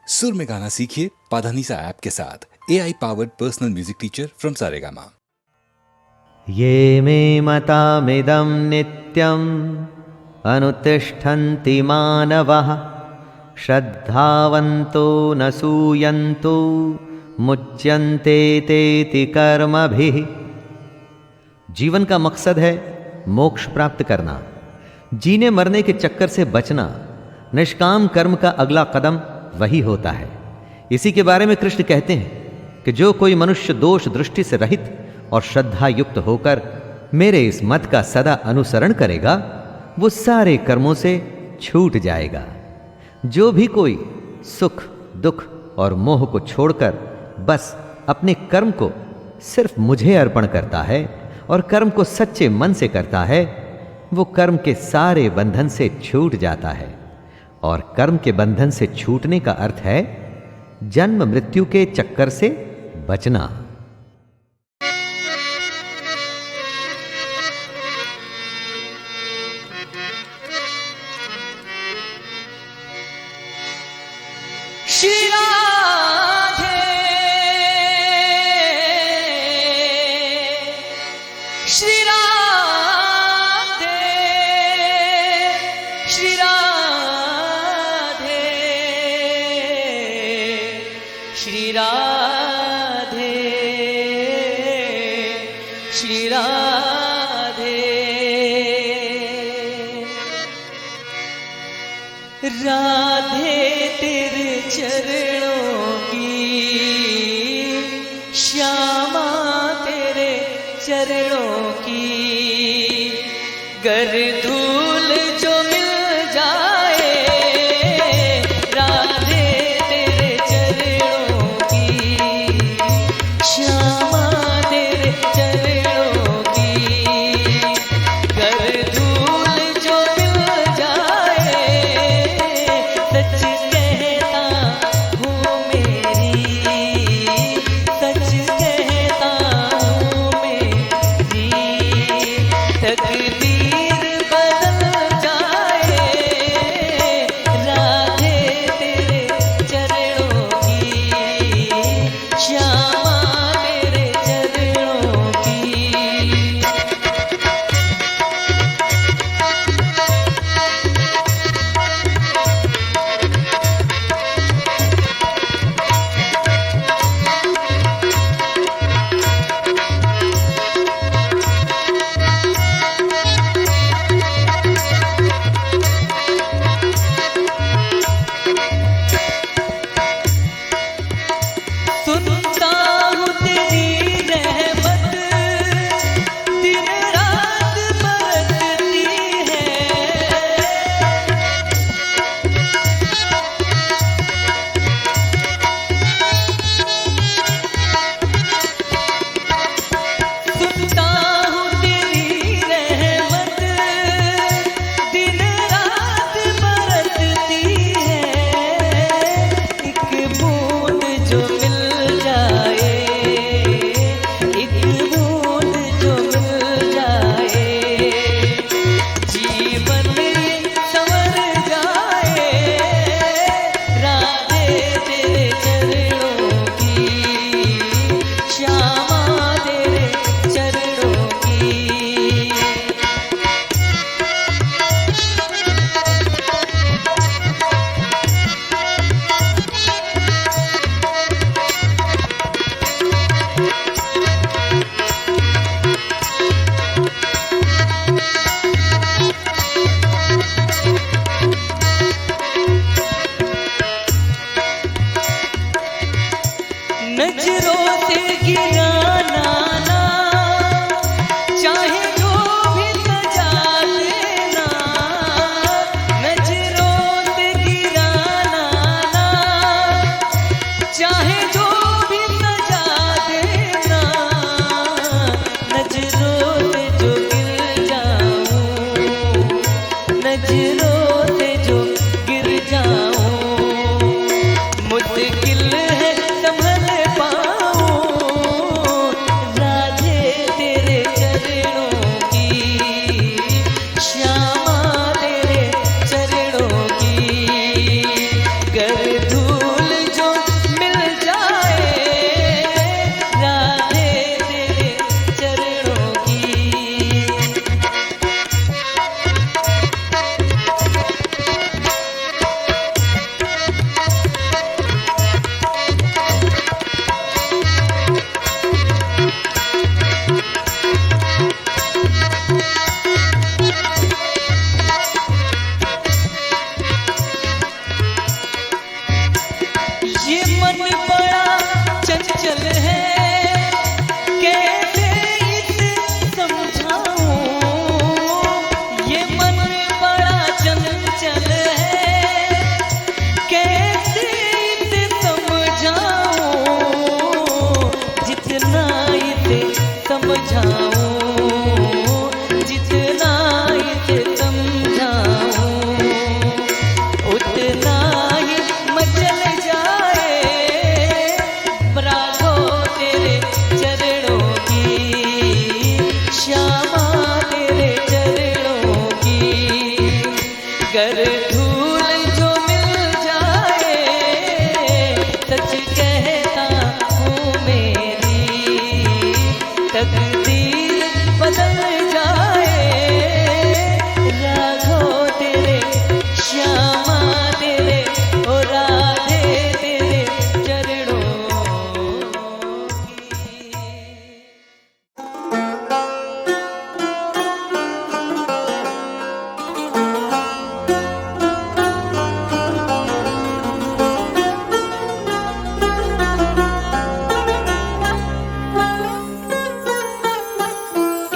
सुर में गाना सीखिए पाधानीसा ऐप के साथ AI powered personal music teacher from Saregama. ये मे मतामिदं नित्यम् अनुतिष्ठन्ति मानवः श्रद्धावन्तो न सूयन्तो मुच्यन्ते तेति कर्मभिः। जीवन का मकसद है मोक्ष प्राप्त करना, जीने मरने के चक्कर से बचना। निष्काम कर्म का अगला कदम वही होता है। इसी के बारे में कृष्ण कहते हैं कि जो कोई मनुष्य दोष दृष्टि से रहित और श्रद्धा युक्त होकर मेरे इस मत का सदा अनुसरण करेगा, वो सारे कर्मों से छूट जाएगा। जो भी कोई सुख दुख और मोह को छोड़कर बस अपने कर्म को सिर्फ मुझे अर्पण करता है और कर्म को सच्चे मन से करता है, वो कर्म के सारे बंधन से छूट जाता है। और कर्म के बंधन से छूटने का अर्थ है जन्म मृत्यु के चक्कर से बचना। श्री राधे श्री राधे श्री राधे श्री राधे श्री राधे। राधे तेरे चरणों की, श्यामा तेरे चरणों की, गर धूल जो मिल जाए राधे तेरे चरणों की, श्यामा तेरे चरणों की, गर धूल जो मिल जाए सच कहता हूँ मेरी, सच कहता हूँ मेरी, तकदीर बदल जाए राधे तेरे चरणों की, श्यामा तेरे चरणों की। सुनता हूँ तेरी रहमत दिन रात बरसती है, सुनता हूँ तेरी रहमत दिन रात बरसती है। एक बूंद जो मिल जाए, एक बूंद जो मिल जाए, जीवन संवर जाए राधे तेरे चरणों की, श्यामा तेरे चरणों की। नजरों से गिराना ना, चाहे जो भी सजा देना, नजरों से गिराना ना, चाहे जो भी सजा देना, नजरों से जो गिर जाऊं, नजरों से जो गिर जाऊं, मुश्किल है संभल पाऊं राधे तेरे चरणों की, श्यामा तेरे चरणों की, गर धूल चंचल है, कैसे इसे समझाऊं, ये मन बड़ा चंचल है, कैसे इसे समझाऊं, जितना इसे समझाऊं, जितना इसे समझाऊं, उतना ही मचल जाए राघो तेरे चरणों की, श्यामा तेरे चरणों की। गर धूल जो मिल जाए, सच कहता हूँ मेरी तकदीर बदल जाए, राघो तेरे, श्यामा तेरे, ओ राधे तेरे चरणों की।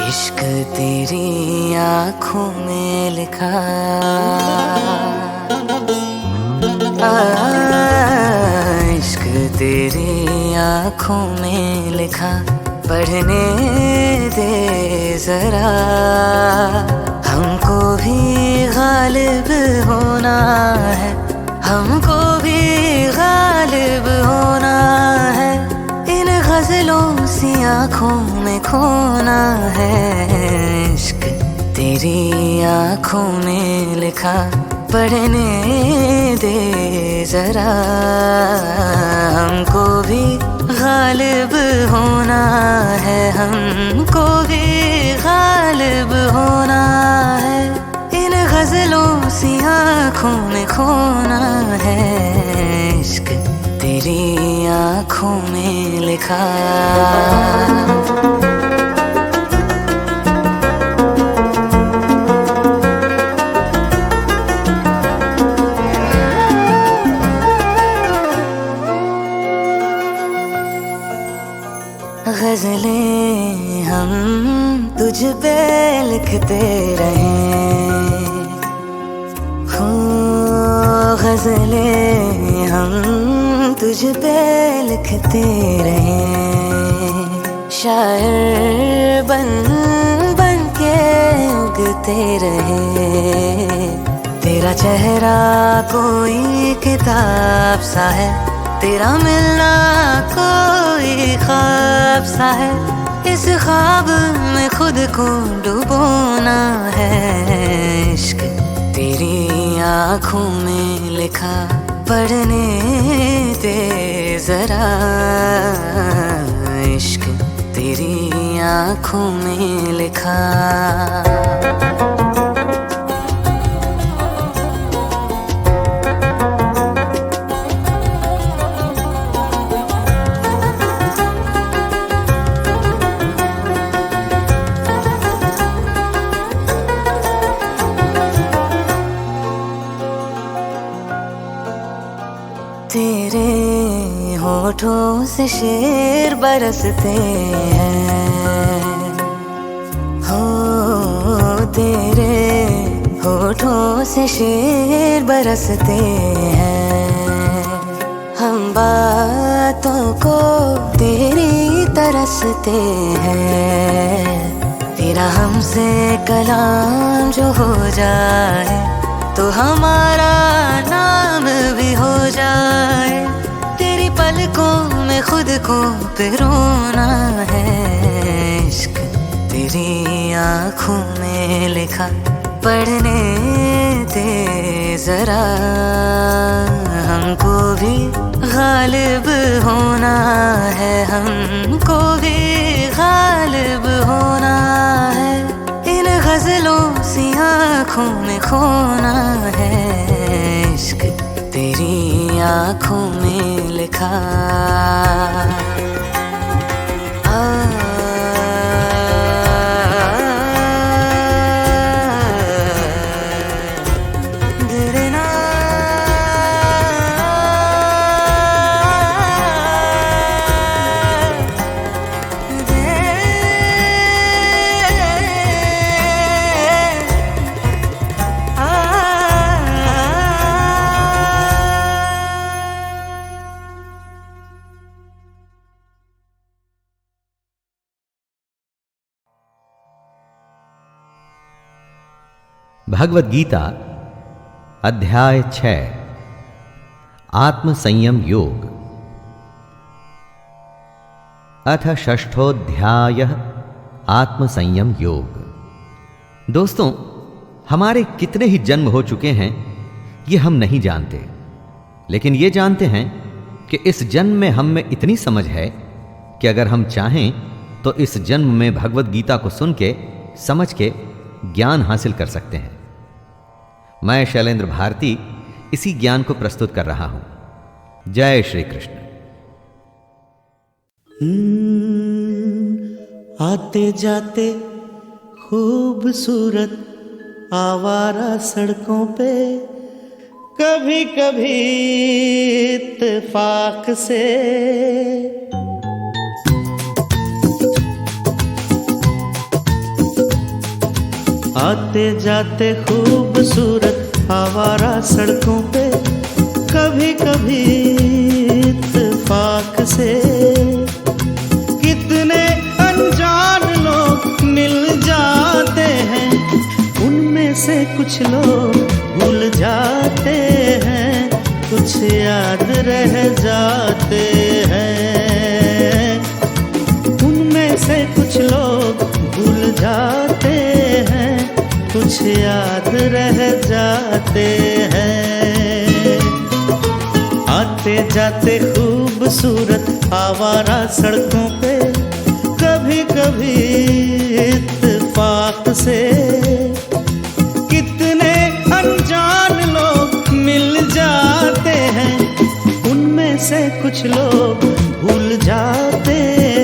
इश्क तेरी आँखों में लिखा, इश्क तेरी आँखों में लिखा, पढ़ने दे जरा, हमको भी गालिब होना है, हमको भी गालिब होना है, इन गजलों सी आँखों में खोना है। इश्क तेरी आँखों में लिखा, पढ़ने दे जरा, हमको भी गालिब होना है, हमको भी गालिब होना है, इन गजलों सी आँखों में खोना है। इश्क तेरी आँखों में लिखा। गजलें हम तुझ पे लिखते रहे, हो गजलें हम तुझ पे लिखते रहे, शायर बन बन के उगते रहे, तेरा चेहरा कोई किताब सा है, तेरा मिलना कोई ख्वाब सा है, इस ख्वाब में खुद को डुबोना है। इश्क तेरी आँखों में लिखा, पढ़ने दे जरा, इश्क तेरी आँखों में लिखा। तेरे होठों से शेर बरसते हैं, हो तेरे होठों से शेर बरसते हैं, हम बातों को तेरी तरसते हैं, तेरा हमसे कलाम जो हो जाए तो हमारा नाम भी हो जाए, तेरी पलकों में खुद को पिरोना है। इश्क तेरी आँखों में लिखा, पढ़ने दे जरा, हमको भी गालिब होना है, हमको भी गालिब होना है, इन गजलों सी आँखों में खोना है। इश्क तेरी आँखों में लिखा। भगवद गीता अध्याय 6 आत्म संयम योग। अथ षष्ठोध्यायः आत्म संयम योग। दोस्तों, हमारे कितने ही जन्म हो चुके हैं ये हम नहीं जानते, लेकिन ये जानते हैं कि इस जन्म में हम में इतनी समझ है कि अगर हम चाहें तो इस जन्म में भगवद गीता को सुन के, समझ के ज्ञान हासिल कर सकते हैं। मैं शैलेंद्र भारती इसी ज्ञान को प्रस्तुत कर रहा हूं। जय श्री कृष्ण। आते जाते खूबसूरत आवारा सड़कों पे कभी कभी इत्तेफाक से आते जाते खूबसूरत आवारा सड़कों पे कभी कभी इत्तेफाक से कितने अनजान लोग मिल जाते हैं, उनमें से कुछ लोग भूल जाते हैं, कुछ याद रह जाते हैं। उनमें से कुछ लोग भूल जाते हैं, कुछ याद रह जाते हैं। आते जाते खूबसूरत आवारा सड़कों पे कभी कभी इत्तेफाक से कितने अनजान लोग मिल जाते हैं, उनमें से कुछ लोग भूल जाते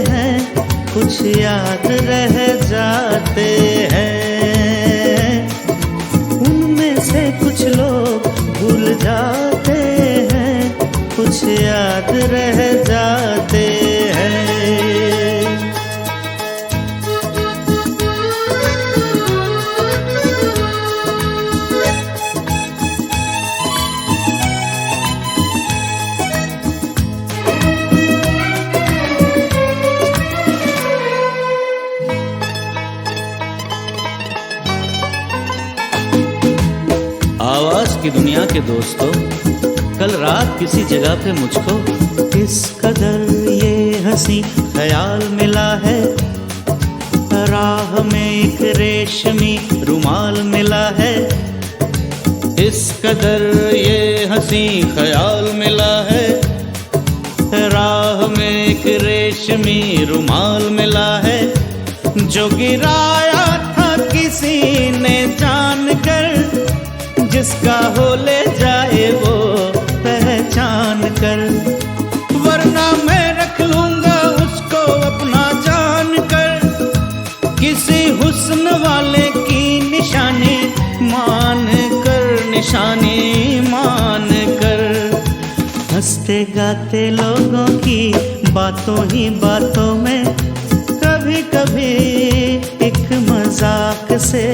हैं, कुछ याद रह जाते हैं। उनमें से कुछ लोग भूल जाते हैं, कुछ याद रह जाते हैं। आवाज की दुनिया के दोस्तों, कल रात किसी जगह पे मुझको इस कदर ये हंसी ख्याल मिला है, राह में एक रेशमी रुमाल मिला है। इस कदर ये हंसी ख्याल मिला है, राह में एक रेशमी रुमाल मिला है, जो गिराया था किसी ने जानकर, जिसका हो ले जाए वो पहचान कर, वरना मैं रख लूंगा उसको अपना जान कर, किसी हुस्न वाले की निशानी मान कर, निशानी मान कर। हंसते गाते लोगों की बातों ही बातों में कभी कभी एक मजाक से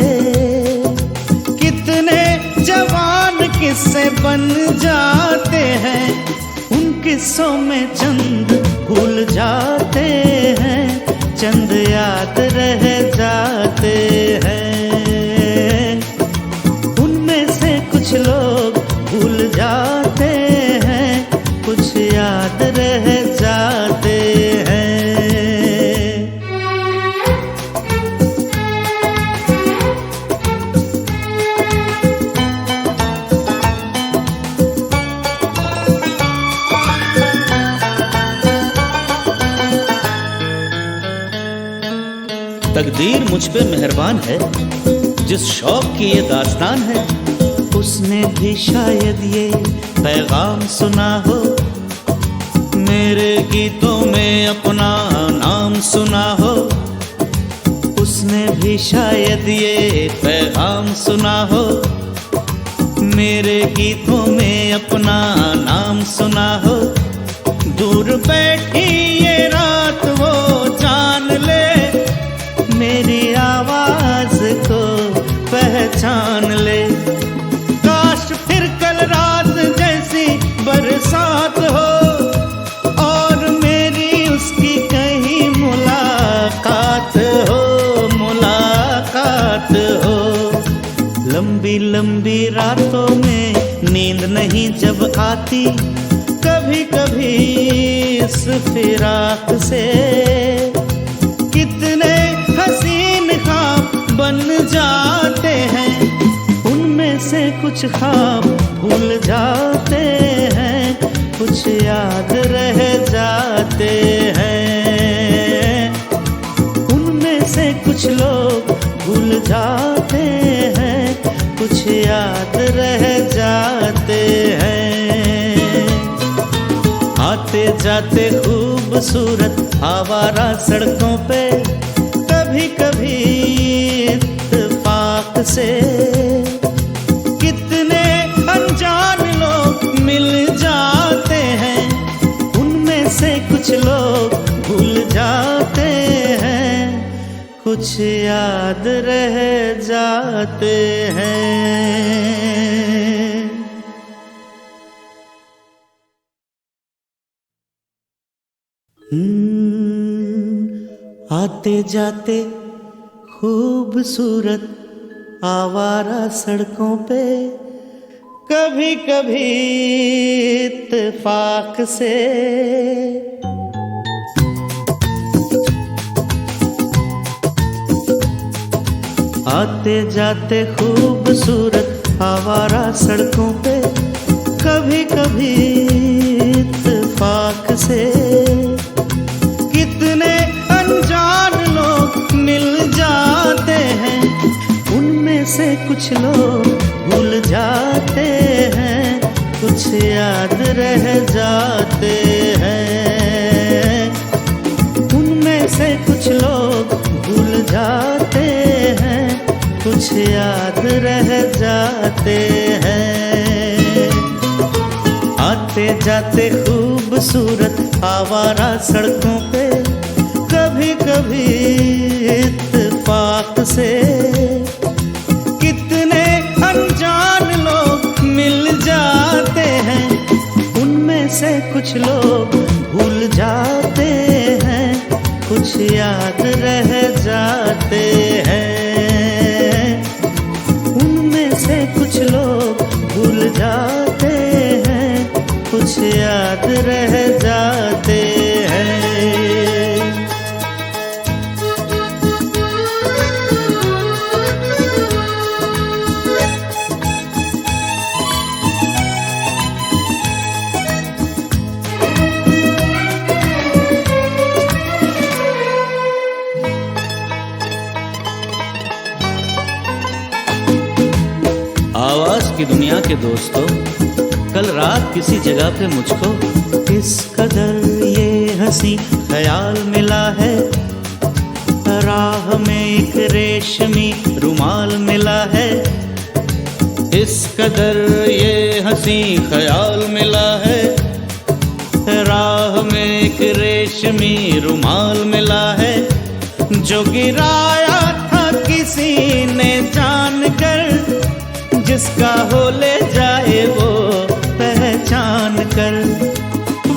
कितने जवान किस्से बन जाते हैं, उन किस्सों में चंद भूल जाते हैं, चंद याद रह जाते हैं। उनमें से कुछ लोग भूल जाते हैं, कुछ याद रह जाते हैं। तकदीर मुझ पे मेहरबान है, जिस शौक की ये दास्तान है, उसने भी शायद ये पैगाम सुना हो, मेरे गीतों में अपना नाम सुना हो। उसने भी शायद ये पैगाम सुना हो, मेरे गीतों में अपना नाम सुना हो। दूर बैठी ये रात वो जान ले, मेरी आवाज को पहचान ले। काश फिर कल रात जैसी बरसात हो और मेरी उसकी कहीं मुलाकात हो, मुलाकात हो। लंबी लंबी लंबी रातों में नींद नहीं जब आती, कभी कभी इस फिराक से कितने हसीन ख्वाब बन जाते हैं, उनमें से कुछ ख्वाब भूल जाते हैं, कुछ याद रह जाते हैं। उनमें से कुछ लोग भूल जाते हैं, कुछ याद रह जाते हैं। आते जाते खूबसूरत आवारा सड़कों पे कभी कभी इत्तेफाक से कितने अनजान लोग मिल जाते हैं, उनमें से कुछ लोग भूल जाते हैं, कुछ याद रह जाते हैं। आते जाते खूबसूरत आवारा सड़कों पे कभी कभी इत्तेफाक से आते जाते खूबसूरत आवारा सड़कों पे कभी कभी इत्तेफाक से कितने अनजान लोग मिल जाते हैं, उनमें से कुछ लोग भूल जाते हैं, कुछ याद रह जाते हैं। उनमें से कुछ लोग भूल जाते हैं, कुछ याद रह जाते हैं। आते जाते खूबसूरत आवारा सड़कों पे कभी कभी इत्तेफाक से कितने अनजान लोग मिल जाते हैं, उनमें से कुछ लोग भूल जाते हैं, कुछ याद रह जाते हैं। उनमें से कुछ लोग भूल जाते हैं, कुछ याद रह जाते हैं। आवाज की दुनिया के दोस्तों, कल रात किसी जगह पे मुझको इस कदर ये हंसी ख्याल मिला है, राह में एक रेशमी रुमाल मिला है। इस कदर ये हंसी ख्याल मिला है, राह में एक रेशमी रुमाल मिला है, जो गिराया था किसी ने जानकर, जिसका हो ले जाए वो पहचान कर,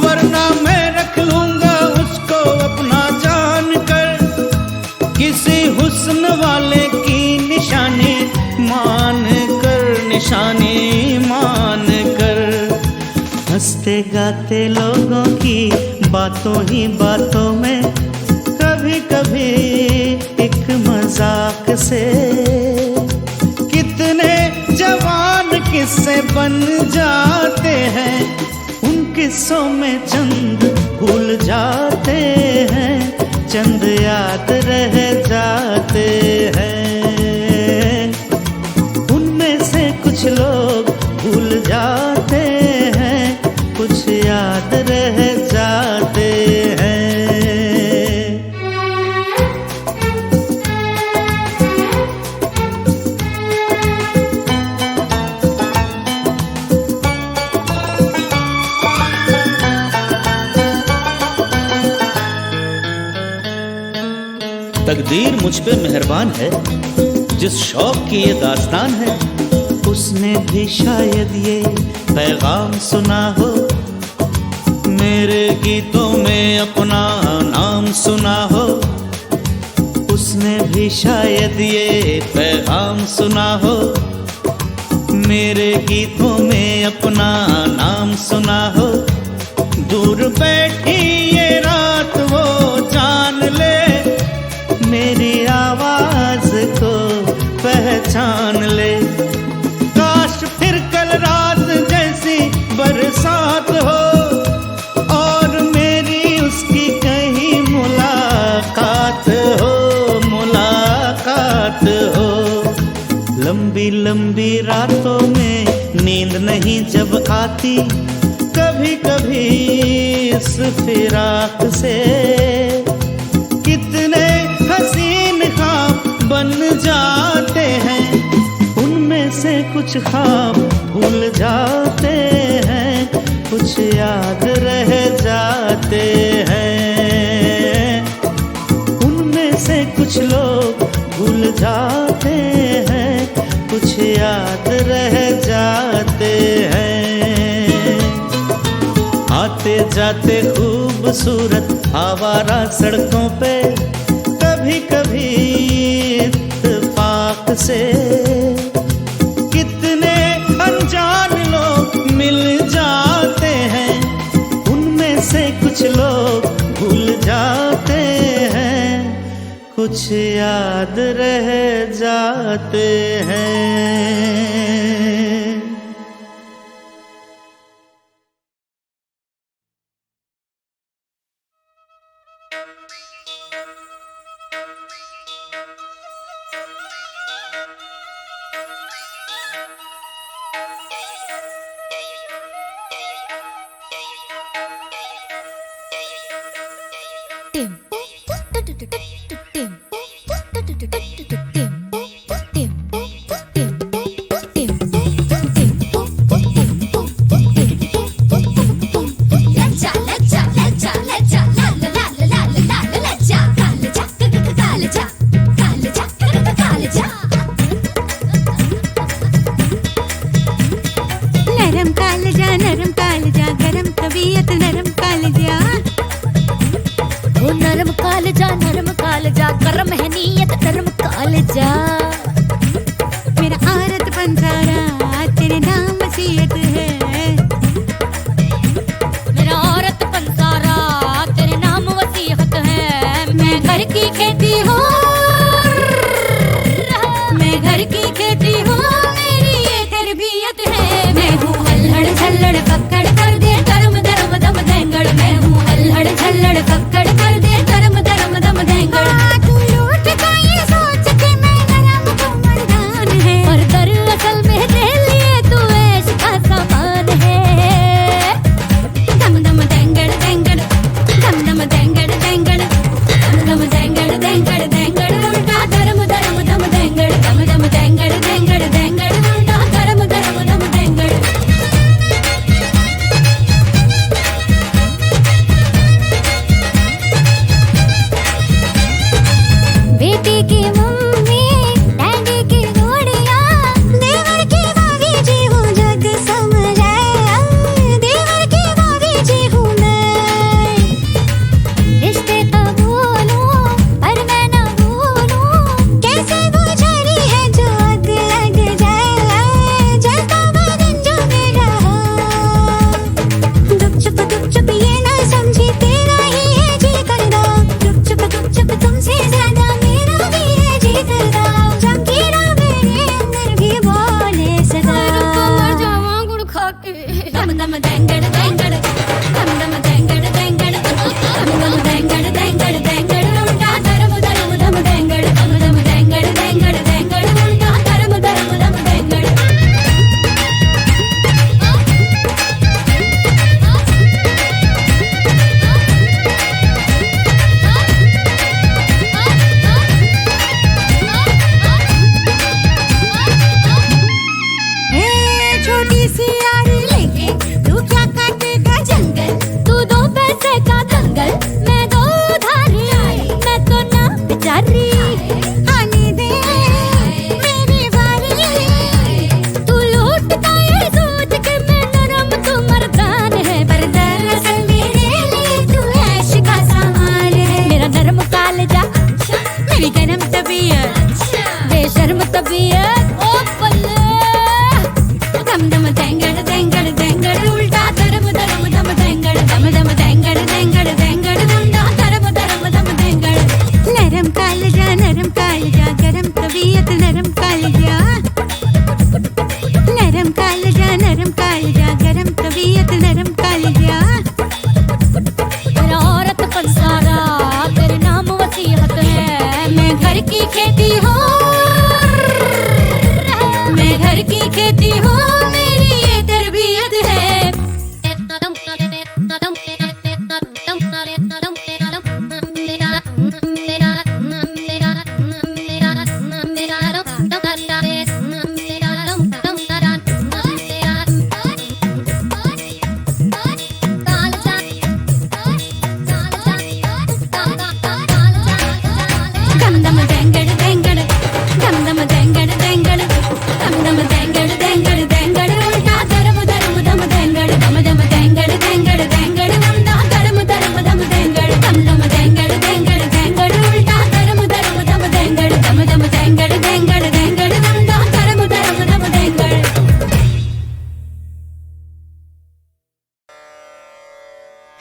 वरना मैं रख लूंगा उसको अपना जान कर, किसी हुस्न वाले की निशानी मान कर, निशानी मान कर। हंसते गाते लोगों की बातों ही बातों में कभी कभी एक मजाक से कितने जवान किस्से बन जाते हैं, उन किस्सों में चंद भूल जाते हैं, चंद याद रह जाते हैं। उनमें से कुछ लोग भूल जाते हैं, कुछ याद रह जाते हैं। तकदीर मुझ पे मेहरबान है, जिस शौक की ये दास्तान है, उसने भी शायद ये पैगाम सुना हो, मेरे गीतों में अपना नाम सुना हो। उसने भी शायद ये पैगाम सुना हो, मेरे गीतों में अपना नाम सुना हो, दूर बैठी ये रात वो जान ले, मेरी आवाज को पहचान ले। काश फिर कल रात जैसी बरसात हो और मेरी उसकी कहीं मुलाकात हो, मुलाकात हो। लंबी लंबी रातों में नींद नहीं जब आती, कभी कभी इस फिराक से कितने हसीन ख्वाब बन जाते हैं, उनमें से कुछ ख्वाब भूल जाते हैं, कुछ याद रह जाते हैं। उनमें से कुछ लोग भूल जाते हैं, कुछ याद रह जाते हैं। आते जाते खूबसूरत आवारा सड़कों पे कभी कभी इत्तेफाक से कितने अनजान लोग मिल जाते हैं, उनमें से कुछ लोग भूल जाते हैं, कुछ याद रह जाते हैं। नरम कालजा गरम तबीयत नरम कालजा, ओ नरम कालजा गरम है नीयत नरम कालजा। मेरा आरत पंसारा तेरे नाम वसीयत है, मेरा औरत पंसारा तेरे नाम वसीयत है। मैं घर की खेती हूँ, मैं घर की खेती हूँ, मेरी ये तरबियत है। मैं हूँ अल्हड़ झल्लड़ पकड़ कर दे धर्म धर्म दम देंगड़, मैं हूँ अल्हड़ झल्लड़ पकड़ कर दे धर्म धर्म दम देंगड़। तू लूट का ये सोच के मैं नरम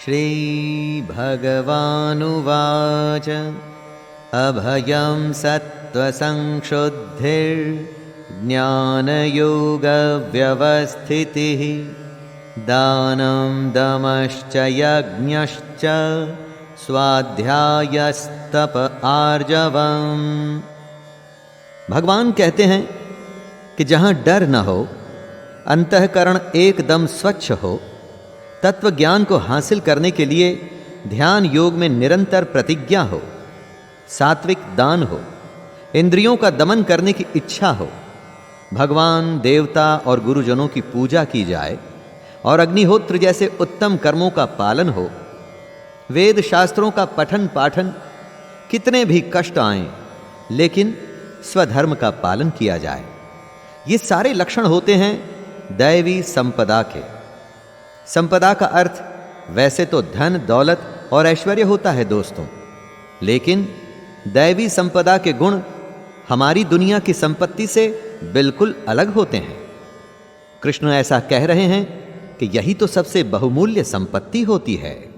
श्रीभगवानुवाच अभयं सत्त्वसंशुद्धिर्ज्ञानयोगव्यवस्थितिः दानं दमश्च यज्ञश्च स्वाध्यायस्तप आर्जवम्। भगवान कहते हैं कि जहां डर न हो, अंतःकरण एकदम स्वच्छ हो, तत्व ज्ञान को हासिल करने के लिए ध्यान योग में निरंतर प्रतिज्ञा हो, सात्विक दान हो, इंद्रियों का दमन करने की इच्छा हो, भगवान देवता और गुरुजनों की पूजा की जाए और अग्निहोत्र जैसे उत्तम कर्मों का पालन हो, वेद शास्त्रों का पठन पाठन, कितने भी कष्ट आएं लेकिन स्वधर्म का पालन किया जाए, ये सारे लक्षण होते हैं दैवी संपदा के। संपदा का अर्थ वैसे तो धन दौलत और ऐश्वर्य होता है दोस्तों, लेकिन दैवी संपदा के गुण हमारी दुनिया की संपत्ति से बिल्कुल अलग होते हैं। कृष्ण ऐसा कह रहे हैं कि यही तो सबसे बहुमूल्य संपत्ति होती है।